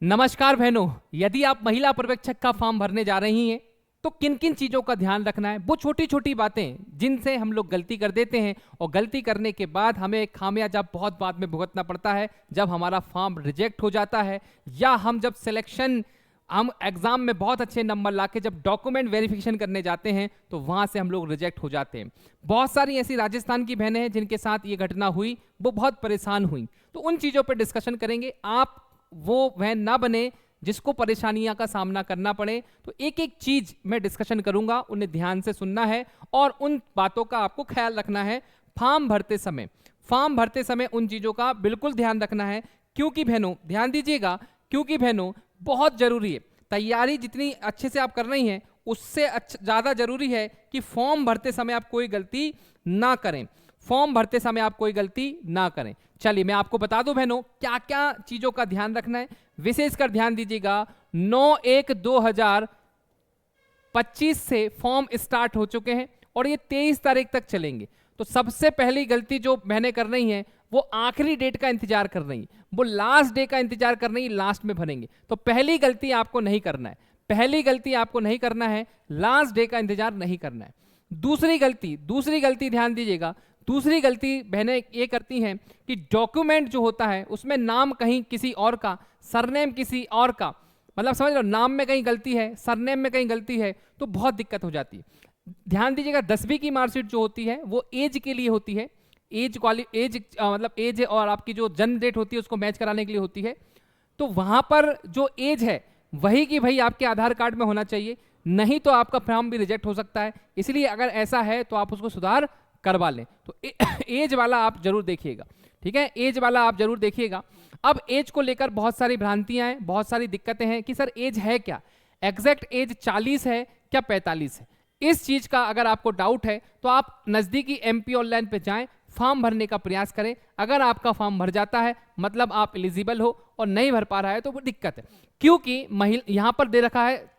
नमस्कार बहनों, यदि आप महिला पर्यवेक्षक का फॉर्म भरने जा रही हैं तो किन किन चीज़ों का ध्यान रखना है। वो छोटी छोटी बातें जिनसे हम लोग गलती कर देते हैं और गलती करने के बाद हमें खामियाजा बहुत बाद में भुगतना पड़ता है जब हमारा फॉर्म रिजेक्ट हो जाता है, या हम जब सिलेक्शन हम एग्जाम में बहुत अच्छे नंबर लाके जब डॉक्यूमेंट वेरिफिकेशन करने जाते हैं तो वहां से हम लोग रिजेक्ट हो जाते हैं। बहुत सारी ऐसी राजस्थान की बहनें हैं जिनके साथ ये घटना हुई, वो बहुत परेशान हुई। तो उन चीज़ों पर डिस्कशन करेंगे, आप वो वह ना बने जिसको परेशानियां का सामना करना पड़े। तो एक एक चीज मैं डिस्कशन करूंगा, उन्हें ध्यान से सुनना है और उन बातों का आपको ख्याल रखना है। फॉर्म भरते समय उन चीजों का बिल्कुल ध्यान रखना है, क्योंकि बहनों ध्यान दीजिएगा, क्योंकि बहनों बहुत जरूरी है। तैयारी जितनी अच्छे से आप कर रही हैं उससे ज्यादा जरूरी है कि फॉर्म भरते समय आप कोई गलती ना करें। फॉर्म भरते समय आप कोई गलती ना करें। चलिए मैं आपको बता दूं बहनों क्या क्या चीजों का ध्यान रखना है। विशेषकर ध्यान दीजिएगा, 9/1/2025 से फॉर्म स्टार्ट हो चुके हैं और ये 23 तारीख तक चलेंगे। तो सबसे पहली गलती जो बहनें कर रही हैं वो आखिरी डेट का इंतजार कर रही हैं, वो लास्ट डे का इंतजार कर रही हैं, लास्ट में भरेंगे। तो पहली गलती आपको नहीं करना है, लास्ट डे का इंतजार नहीं करना है। दूसरी गलती ध्यान दीजिएगा, दूसरी गलती बहनें ये करती हैं कि डॉक्यूमेंट जो होता है उसमें नाम कहीं किसी और का, सरनेम किसी और का, मतलब समझ लो नाम में कहीं गलती है, सरनेम में कहीं गलती है, तो बहुत दिक्कत हो जाती है। ध्यान दीजिएगा, 10वीं की मार्कशीट जो होती है वो एज के लिए होती है, मतलब एज और आपकी जो जन्म डेट होती है उसको मैच कराने के लिए होती है। तो वहां पर जो एज है वही की वही आपके आधार कार्ड में होना चाहिए, नहीं तो आपका फॉर्म भी रिजेक्ट हो सकता है। इसलिए अगर ऐसा है तो आप उसको सुधार करवा लें। तो एज वाला आप जरूर देखिएगा, ठीक है, एज वाला आप जरूर देखिएगा। अब एज को लेकर बहुत सारी भ्रांतियां हैं, बहुत सारी दिक्कतें हैं कि सर एज है क्या, एग्जैक्ट एज 40 है क्या 45 है। इस चीज का अगर आपको डाउट है तो आप नजदीकी MP ऑनलाइन पे जाएं, फॉर्म भरने का प्रयास करें। अगर आपका फॉर्म भर जाता है मतलब आप एलिजिबल हो, और नहीं भर पा रहा है तो वो दिक्कत है, क्योंकि यहां पर दे रखा है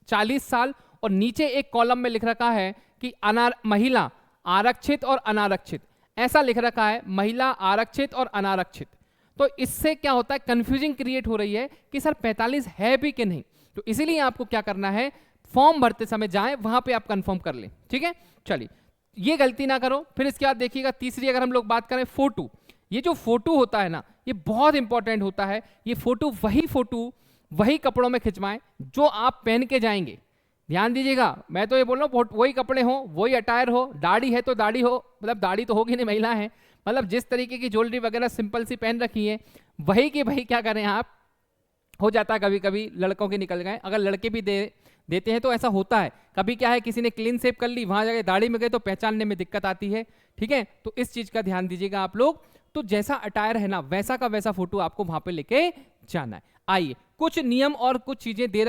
40 साल और नीचे एक कॉलम में लिख रखा है कि महिला आरक्षित और अनारक्षित, ऐसा लिख रखा है, महिला आरक्षित और अनारक्षित। तो इससे क्या होता है, कंफ्यूजिंग क्रिएट हो रही है कि सर 45 है भी कि नहीं। तो इसीलिए आपको क्या करना है, फॉर्म भरते समय जाएं, वहां पे आप कंफर्म कर लें, ठीक है। चलिए ये गलती ना करो। फिर इसके बाद देखिएगा, तीसरी अगर हम लोग बात करें फोटो, ये जो फोटो होता है ना ये बहुत इंपॉर्टेंट होता है। ये फोटो वही कपड़ों में खिंचवाएं जो आप पहन के जाएंगे। ध्यान दीजिएगा, मैं तो ये बोल रहा हूँ वही कपड़े हो, वही अटायर हो, दाढ़ी है तो दाढ़ी हो, मतलब दाढ़ी तो होगी नहीं, महिला है, मतलब जिस तरीके की ज्वेलरी वगैरह सिंपल सी पहन रखी है वही की वही क्या करें आप। हो जाता है कभी कभी लड़कों के निकल गए, अगर लड़के भी देते हैं तो ऐसा होता है। कभी क्या है, किसी ने क्लीन शेव कर ली, वहां जाके दाढ़ी में गए तो पहचानने में दिक्कत आती है, ठीक है। तो इस चीज का ध्यान दीजिएगा आप लोग। तो जैसा अटायर है ना वैसा का वैसा फोटो आपको वहां पे लेके जाना है। आइए, कुछ नियम और कुछ चीजें दे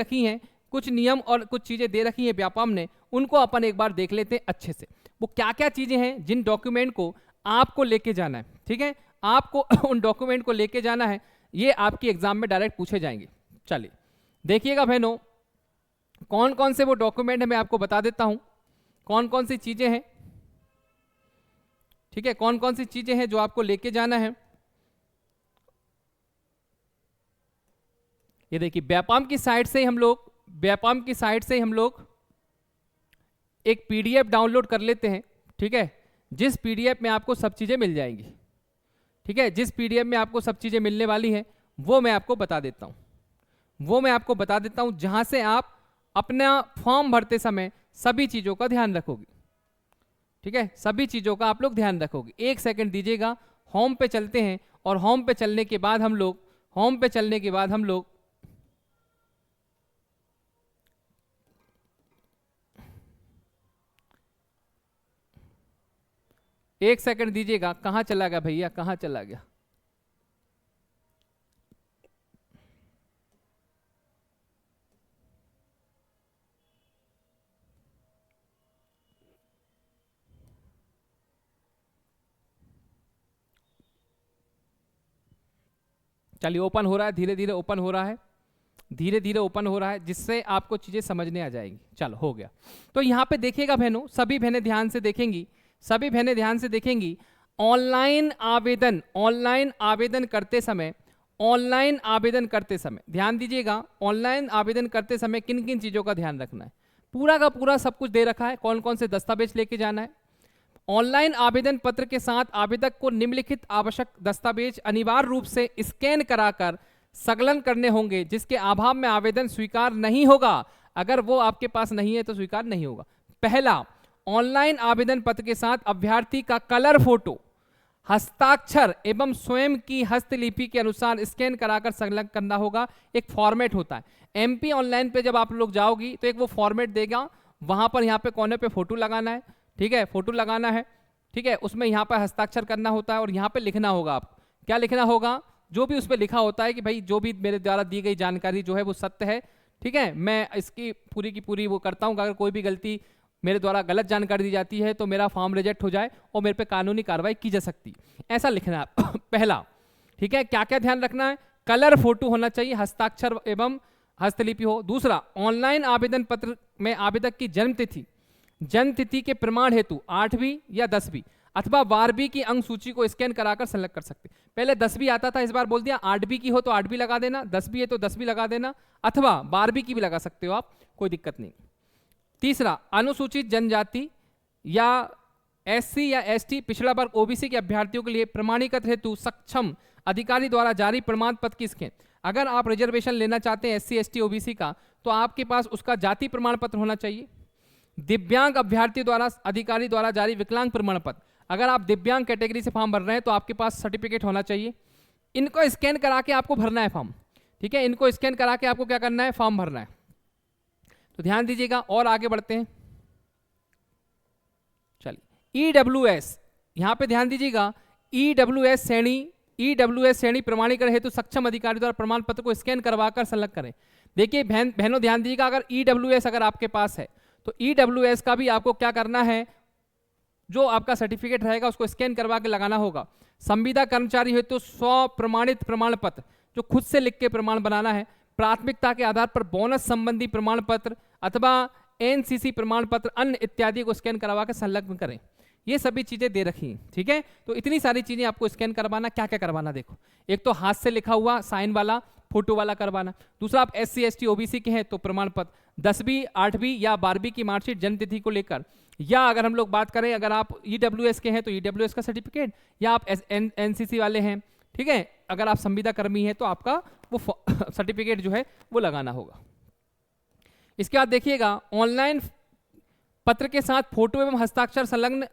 रखी हैं व्यापम ने, उनको अपन एक बार देख लेते हैं अच्छे से। वो क्या क्या चीजें हैं जिन डॉक्यूमेंट को आपको लेके जाना है, ठीक है, आपको उन डॉक्यूमेंट को लेके जाना है, ये आपकी एग्जाम में डायरेक्ट पूछे जाएंगे। चलिए देखिएगा बहनों, कौन कौन से वो डॉक्यूमेंट है मैं आपको बता देता हूं, कौन कौन सी चीजें हैं, ठीक है, कौन कौन सी चीजें हैं जो आपको लेके जाना है। ये देखिए, व्यापम की साइट से हम लोग एक PDF डाउनलोड कर लेते हैं, ठीक है, जिस PDF में आपको सब चीजें मिल जाएंगी, ठीक है, जिस PDF में आपको सब चीजें मिलने वाली हैं वो मैं आपको बता देता हूं, जहां से आप अपना फॉर्म भरते समय सभी चीजों का ध्यान रखोगे, ठीक है, सभी चीजों का आप लोग ध्यान रखोगे। एक सेकंड दीजिएगा, होम पे चलते हैं और होम पे चलने के बाद हम लोग एक सेकंड दीजिएगा, कहां चला गया भैया, कहां चला गया। चलिए ओपन हो रहा है, धीरे धीरे ओपन हो रहा है, जिससे आपको चीजें समझने आ जाएंगी। चलो हो गया। तो यहां पे देखिएगा बहनों, सभी बहनें ध्यान से देखेंगी, ऑनलाइन आवेदन करते समय ऑनलाइन आवेदन करते समय ध्यान दीजिएगा, ऑनलाइन आवेदन करते समय किन किन चीज़ों का ध्यान रखना है। पूरा का पूरा सब कुछ दे रखा है, कौन कौन से दस्तावेज लेके जाना है। ऑनलाइन आवेदन पत्र के साथ आवेदक को निम्नलिखित आवश्यक दस्तावेज अनिवार्य रूप से स्कैन कराकर संकलन करने होंगे, जिसके अभाव में आवेदन स्वीकार नहीं होगा। अगर वो आपके पास नहीं है तो स्वीकार नहीं होगा। पहला, ऑनलाइन आवेदन पत्र के साथ अभ्यर्थी का कलर फोटो, हस्ताक्षर एवं स्वयं की हस्तलिपि के अनुसार स्कैन कराकर संलग्न करना होगा। एक फॉर्मेट होता है एमपी ऑनलाइन पे, जब आप लोग जाओगी तो एक वो फॉर्मेट देगा, वहां पर यहाँ पे कोने पे फोटो लगाना है, ठीक है, फोटो लगाना है, ठीक है, उसमें यहाँ पर हस्ताक्षर करना होता है और यहाँ पे लिखना होगा। आप क्या लिखना होगा, जो भी उस पर लिखा होता है कि भाई जो भी मेरे द्वारा दी गई जानकारी जो है वो सत्य है, ठीक है, मैं इसकी पूरी की पूरी वो करता हूँ। अगर कोई भी गलती मेरे द्वारा गलत जानकारी दी जाती है तो मेरा फॉर्म रिजेक्ट हो जाए और मेरे पे कानूनी कार्रवाई की जा सकती, ऐसा लिखना है। पहला, ठीक है, क्या क्या ध्यान रखना है, कलर फोटो होना चाहिए, हस्ताक्षर एवं हस्तलिपि हो। दूसरा, ऑनलाइन आवेदन पत्र में आवेदक की जन्म तिथि के प्रमाण हेतु 8वीं या 10वीं अथवा 12वीं की अंक सूची को स्कैन कराकर संलग्न कर सकते। पहले 10वीं आता था, इस बार बोल दिया 8वीं की हो तो 8वीं लगा देना, 10वीं है तो 10वीं लगा देना, अथवा 12वीं की भी लगा सकते हो आप, कोई दिक्कत नहीं। तीसरा, अनुसूचित जनजाति या एससी या एसटी, पिछड़ा वर्ग, ओबीसी के अभ्यर्थियों के लिए प्रमाणीकरण हेतु सक्षम अधिकारी द्वारा जारी प्रमाण पत्र की स्कैन। अगर आप रिजर्वेशन लेना चाहते हैं एससी एसटी ओबीसी का, तो आपके पास उसका जाति प्रमाण पत्र होना चाहिए। दिव्यांग अभ्यर्थी द्वारा अधिकारी द्वारा जारी विकलांग प्रमाण पत्र, अगर आप दिव्यांग कैटेगरी से फॉर्म भर रहे हैं तो आपके पास सर्टिफिकेट होना चाहिए। इनको स्कैन करा के आपको भरना है फॉर्म, ठीक है, इनको स्कैन करा के आपको क्या करना है, फॉर्म भरना है। तो ध्यान दीजिएगा और आगे बढ़ते हैं। चलिए, ईडब्ल्यूएस, यहां पे ध्यान दीजिएगा, ईडब्ल्यूएस श्रेणी प्रमाणीकरण हेतु सक्षम अधिकारी द्वारा प्रमाण पत्र को स्कैन करवाकर संलग्न करें। देखिए बहनों ध्यान दीजिएगा, अगर ईडब्ल्यूएस अगर आपके पास है तो ईडब्ल्यूएस का भी आपको क्या करना है, जो आपका सर्टिफिकेट रहेगा उसको स्कैन करवा के लगाना होगा। संविदा कर्मचारी हेतु स्व प्रमाणित प्रमाण पत्र, जो खुद से लिख के प्रमाण बनाना है। प्राथमिकता के आधार पर बोनस संबंधी प्रमाण पत्र अथवा एनसीसी प्रमाण पत्र अन्य इत्यादि को स्कैन करवा के संलग्न करें। ये सभी चीजें दे रखी हैं, ठीक है। तो इतनी सारी चीजें आपको स्कैन करवाना, क्या क्या करवाना देखो, एक तो हाथ से लिखा हुआ साइन वाला फोटो वाला करवाना। दूसरा, आप एससी एसटी ओबीसी के हैं तो प्रमाण पत्र 10वीं 8वीं या 12वीं की मार्कशीट जन्म तिथि को लेकर, या अगर हम लोग बात करें अगर आप ईडब्ल्यूएस के हैं तो ईडब्ल्यूएस का सर्टिफिकेट, या आप एनसीसी वाले हैं, ठीक है, अगर आप संविदा कर्मी हैं तो आपका वो सर्टिफिकेट जो है वो लगाना होगा। इसके बाद देखिएगा, ऑनलाइन पत्र के साथ फोटो एवं हस्ताक्षर संलग्न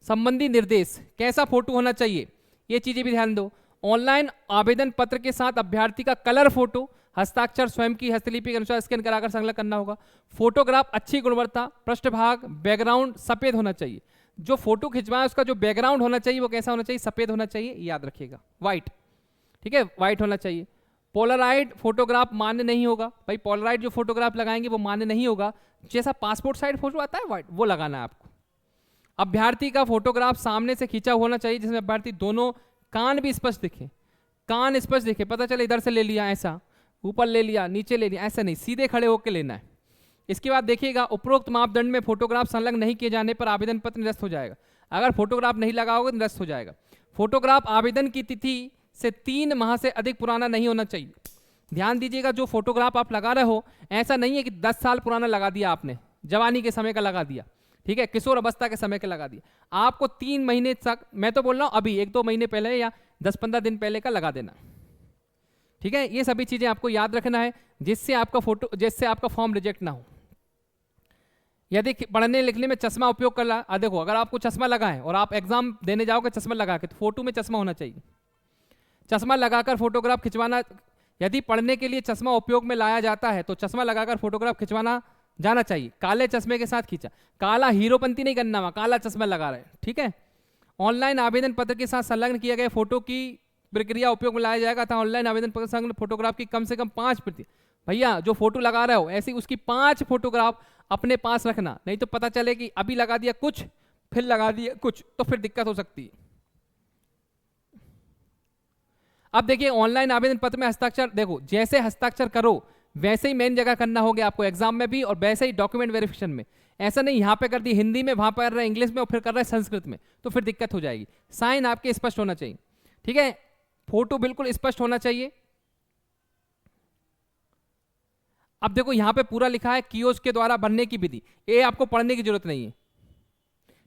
संबंधी निर्देश, कैसा फोटो होना चाहिए, ये चीजें भी ध्यान दो। ऑनलाइन आवेदन पत्र के साथ अभ्यर्थी का कलर फोटो, हस्ताक्षर स्वयं की हस्तलिपि के अनुसार स्कैन कराकर संलग्न करना होगा। फोटोग्राफ अच्छी गुणवत्ता, पृष्ठभाग बैकग्राउंड सफेद होना चाहिए। जो फोटो खिंचवाए उसका जो बैकग्राउंड होना चाहिए वो कैसा होना चाहिए, सफेद होना चाहिए, याद रखिएगा, व्हाइट, ठीक है, व्हाइट होना चाहिए। पोलराइड फोटोग्राफ मान्य नहीं होगा, भाई पोलराइड जो फोटोग्राफ लगाएंगे वो मान्य नहीं होगा, जैसा पासपोर्ट साइज फोटो आता है व्हाइट, वो लगाना है आपको। अभ्यर्थी का फोटोग्राफ सामने से खींचा होना चाहिए, जिसमें अभ्यर्थी दोनों कान भी स्पष्ट दिखे, कान स्पष्ट दिखे, पता चले इधर से ले लिया ऐसा, ऊपर ले लिया, नीचे ले लिया, ऐसा नहीं, सीधे खड़े होकर लेना है। इसके बाद देखिएगा, उपरोक्त मापदंड में फोटोग्राफ संलग्न नहीं किए जाने पर आवेदन पत्र निरस्त हो जाएगा। अगर फोटोग्राफ नहीं लगाओगे तो निरस्त हो जाएगा। फोटोग्राफ आवेदन की तिथि से 3 माह से अधिक पुराना नहीं होना चाहिए। ध्यान दीजिएगा, जो फोटोग्राफ आप लगा रहे हो ऐसा नहीं है कि 10 साल पुराना लगा दिया आपने, जवानी के समय का लगा दिया, ठीक है, किशोर अवस्था के समय का लगा दिया। आपको 3 महीने तक, मैं तो बोल रहा हूँ अभी 1-2 महीने पहले या 10-15 दिन पहले का लगा देना, ठीक है। ये सभी चीजें आपको याद रखना है, जिससे आपका फॉर्म रिजेक्ट ना हो। यदि पढ़ने लिखने में चश्मा उपयोग कर रहा, देखो अगर आपको चश्मा लगा है और आप एग्जाम देने जाओगे चश्मा लगा के, तो फोटो में चश्मा होना चाहिए। चश्मा लगाकर फोटोग्राफ खिंचवाना, यदि पढ़ने के लिए चश्मा उपयोग में लाया जाता है तो चश्मा लगाकर फोटोग्राफ खिंचवाना जाना चाहिए। काले चश्मे के साथ खींचा, काला हीरोपंती नहीं करना, वहाँ काला चश्मा लगा रहे, ठीक है। ऑनलाइन आवेदन पत्र के साथ संलग्न किए गए फोटो की प्रक्रिया उपयोग में लाया जाएगा था। ऑनलाइन आवेदन पत्र संलग्न फोटोग्राफ की कम से कम 5 प्रति, भैया जो फोटो लगा रहे हो ऐसी उसकी 5 फोटोग्राफ अपने पास रखना, नहीं तो पता चले कि अभी लगा दिया कुछ फिर लगा दिया कुछ, तो फिर दिक्कत हो सकती है। अब देखिए, ऑनलाइन आवेदन पत्र में हस्ताक्षर, देखो जैसे हस्ताक्षर करो वैसे ही मेन जगह करना हो गया आपको एग्जाम में भी, और वैसे ही डॉक्यूमेंट वेरिफिकेशन में। ऐसा नहीं यहाँ पे कर दी हिंदी में, वहां पर कर रहे इंग्लिश में और फिर कर रहे संस्कृत में, तो फिर दिक्कत हो जाएगी। साइन आपके स्पष्ट होना चाहिए, ठीक है। फोटो बिल्कुल स्पष्ट होना चाहिए। अब देखो यहां पे पूरा लिखा है कियोस्क के द्वारा भरने की विधि, ये आपको पढ़ने की जरूरत नहीं है,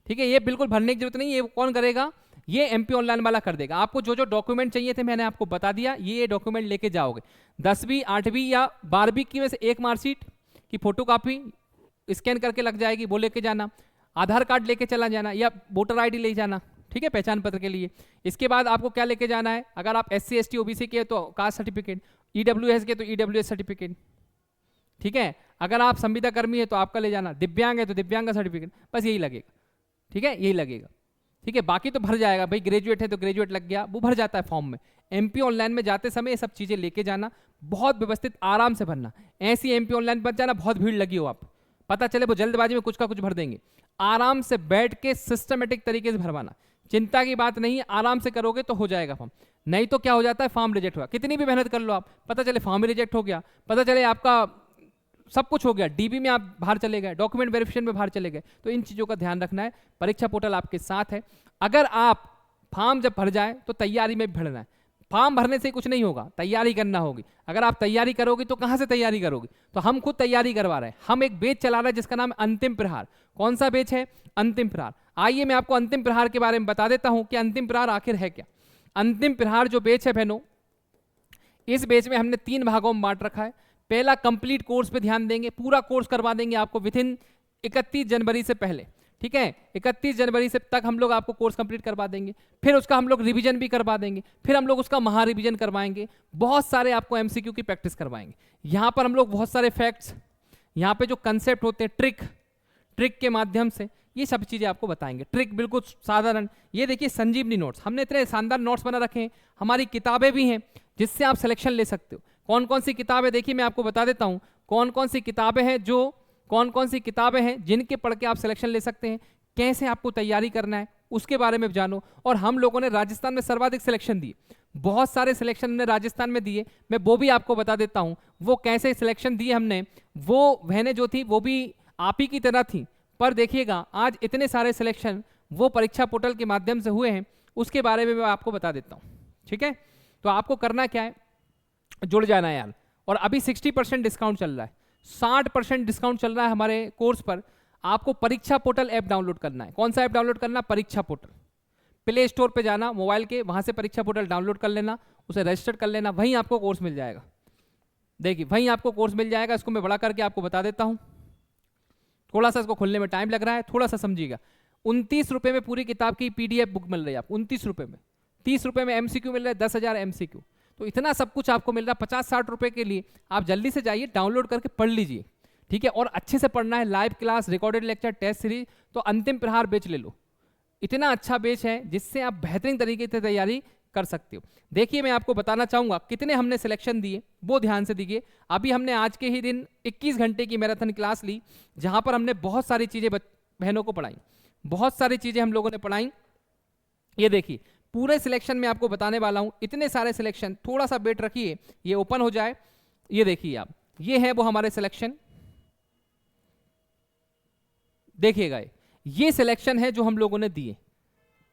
ठीक है, ये बिल्कुल भरने की जरूरत नहीं है। ये कौन करेगा, ये एमपी ऑनलाइन वाला कर देगा। आपको जो जो डॉक्यूमेंट चाहिए थे मैंने आपको बता दिया, ये डॉक्यूमेंट लेके जाओगे। 10वीं 8वीं या 12वीं की में से एक मार्कशीट की फोटोकॉपी स्कैन करके लग जाएगी, वो लेके जाना। आधार कार्ड लेके चला जाना या वोटर आईडी ले जाना, ठीक है, पहचान पत्र के लिए। इसके बाद आपको क्या लेके जाना है, अगर आप SC ST OBC के तो कास्ट सर्टिफिकेट, EWS के तो EWS सर्टिफिकेट, ठीक है, अगर आप संविदा कर्मी है तो आपका ले जाना, दिव्यांग है तो दिव्यांग का सर्टिफिकेट, बस यही लगेगा, ठीक है, यही लगेगा, ठीक है। बाकी तो भर जाएगा भाई, ग्रेजुएट है तो ग्रेजुएट लग गया, वो भर जाता है फॉर्म में। एमपी ऑनलाइन में जाते समय ये सब चीजें लेके जाना, बहुत व्यवस्थित आराम से भरना। ऐसी एमपी ऑनलाइन पर जाना बहुत भीड़ लगी हो, आप पता चले वो जल्दबाजी में कुछ का कुछ भर देंगे। आराम से बैठ के सिस्टमेटिक तरीके से भरवाना, चिंता की बात नहीं है, आराम से करोगे तो हो जाएगा फॉर्म। नहीं तो क्या हो जाता है, फॉर्म रिजेक्ट हुआ, कितनी भी मेहनत कर लो आप, पता चले फॉर्म ही रिजेक्ट हो गया, पता चले आपका सब कुछ हो गया, डीबी में आप बाहर चले गए, डॉक्यूमेंट वेरिफिकेशन में बाहर चले गए। तो इन चीज़ों का ध्यान रखना है। परीक्षा पोर्टल आपके साथ है। अगर आप फॉर्म जब भर जाए तो तैयारी में भी भरना है। फॉर्म भरने से कुछ नहीं होगा, तैयारी करना होगी। अगर आप तैयारी करोगे तो कहाँ से तैयारी करोगे, तो हम खुद तैयारी करवा रहे हैं। हम एक बैच चला रहे हैं जिसका नाम है अंतिम प्रहार। कौन सा बैच है, अंतिम प्रहार। आइए मैं आपको अंतिम प्रहार के बारे में बता देता हूं कि अंतिम प्रहार आखिर है क्या। अंतिम प्रहार जो बैच है बहनों, इस बैच में हमने 3 भागों में बांट रखा है। पहला कंप्लीट कोर्स पे ध्यान देंगे, पूरा कोर्स करवा देंगे आपको विथिन 31 जनवरी से पहले, ठीक है, 31 जनवरी से तक हम लोग आपको कोर्स कंप्लीट करवा देंगे। फिर उसका हम लोग रिवीजन भी करवा देंगे, फिर हम लोग उसका महा रिवीजन करवाएंगे, बहुत सारे आपको एमसीक्यू की प्रैक्टिस करवाएंगे। यहाँ पर हम लोग बहुत सारे फैक्ट्स, यहाँ पे जो कंसेप्ट होते हैं, ट्रिक के माध्यम से ये सब चीज़ें आपको बताएंगे। ट्रिक बिल्कुल साधारण, ये देखिए संजीवनी नोट्स, हमने इतने शानदार नोट्स बना रखे हैं। हमारी किताबें भी हैं जिससे आप सिलेक्शन ले सकते हो। कौन कौन सी किताबें, देखिए मैं आपको बता देता हूँ कौन कौन सी किताबें हैं जिनके पढ़ के आप सिलेक्शन ले सकते हैं। कैसे आपको तैयारी करना है उसके बारे में जानो। और हम लोगों ने राजस्थान में सर्वाधिक सिलेक्शन दिए, बहुत सारे सिलेक्शन हमने राजस्थान में दिए, मैं वो भी आपको बता देता हूँ वो कैसे सिलेक्शन दिए हमने। वो बहनें जो थी वो भी आप ही की तरह थी, पर देखिएगा आज इतने सारे सिलेक्शन वो परीक्षा पोर्टल के माध्यम से हुए हैं, उसके बारे में मैं आपको बता देता हूँ, ठीक है। तो आपको करना क्या है, जुड़ जाना है यार। और अभी 60% डिस्काउंट चल रहा है, 60% डिस्काउंट चल रहा है हमारे कोर्स पर। आपको परीक्षा पोर्टल ऐप डाउनलोड करना है। कौन सा ऐप डाउनलोड करना, परीक्षा पोर्टल। प्ले स्टोर पे जाना मोबाइल के, वहां से परीक्षा पोर्टल डाउनलोड कर लेना, उसे रजिस्टर कर लेना, वहीं आपको कोर्स मिल जाएगा। देखिए वहीं आपको कोर्स मिल जाएगा। इसको मैं बड़ा करके आपको बता देता हूँ, थोड़ा सा इसको खुलने में टाइम लग रहा है, थोड़ा सा समझिएगा। 29 रुपये में पूरी किताब की PDF बुक मिल रही है आपको, 29 रुपये में। 30 रुपये में MCQ मिल रहा है, 10,000 MCQ। तो इतना सब कुछ आपको मिल रहा है 50-60 रुपये के लिए। आप जल्दी से जाइए, डाउनलोड करके पढ़ लीजिए, ठीक है। और अच्छे से पढ़ना है, live class, recorded lecture, test series. तो अंतिम प्रहार बैच ले लो, इतना अच्छा बैच है जिससे आप बेहतरीन तरीके से तैयारी कर सकते हो। देखिए मैं आपको बताना चाहूँगा कितने हमने सिलेक्शन दिए, वो ध्यान से देखिए। अभी हमने आज के ही दिन 21 घंटे की मैराथन क्लास ली, जहाँ पर हमने बहुत सारी चीज़ें बहनों को पढ़ाई, बहुत सारी चीज़ें हम लोगों ने पढ़ाई। ये देखिए पूरे सिलेक्शन में आपको बताने वाला हूँ, इतने सारे सिलेक्शन। थोड़ा सा वेट रखिए, ये ओपन हो जाए। ये देखिए आप, ये है वो हमारे सिलेक्शन, देखिएगा ये सिलेक्शन है जो हम लोगों ने दिए।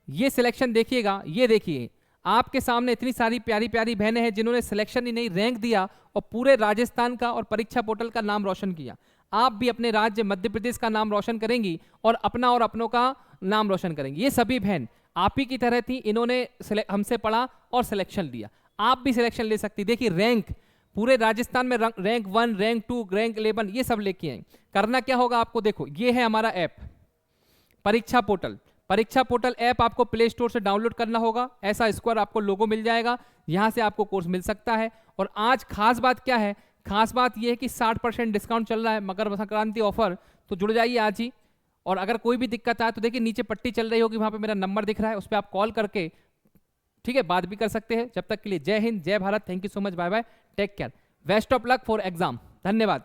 ये सिलेक्शन देखिएगा, ये देखिए आपके सामने इतनी सारी प्यारी प्यारी बहनें हैं जिन्होंने सिलेक्शन ही नहीं रैंक दिया और पूरे राजस्थान का और परीक्षा पोर्टल का नाम रोशन किया। आप भी अपने राज्य मध्य प्रदेश का नाम रोशन करेंगी और अपना और अपनों का नाम रोशन करेंगी। ये सभी बहन आप ही की तरह थी, इन्होंने हमसे पढ़ा और सिलेक्शन लिया। आप भी सिलेक्शन ले सकती। देखिए रैंक पूरे राजस्थान में रैंक 1, रैंक 2, रैंक 11 ये सब लेके आए। करना क्या होगा आपको, देखो ये है हमारा ऐप परीक्षा पोर्टल। परीक्षा पोर्टल ऐप आपको प्ले स्टोर से डाउनलोड करना होगा। ऐसा स्क्वायर आपको लोगो मिल जाएगा, यहाँ से आपको कोर्स मिल सकता है। और आज खास बात क्या है, खास बात यह है कि 60% डिस्काउंट चल रहा है, मकर संक्रांति ऑफर। तो जुड़ जाइए आज ही। और अगर कोई भी दिक्कत आए तो देखिए नीचे पट्टी चल रही होगी, वहाँ पे मेरा नंबर दिख रहा है, उस पर आप कॉल करके ठीक है बात भी कर सकते हैं। जब तक के लिए जय हिंद, जय Bharat, thank you so much, bye bye, take care, best of luck for exam, धन्यवाद।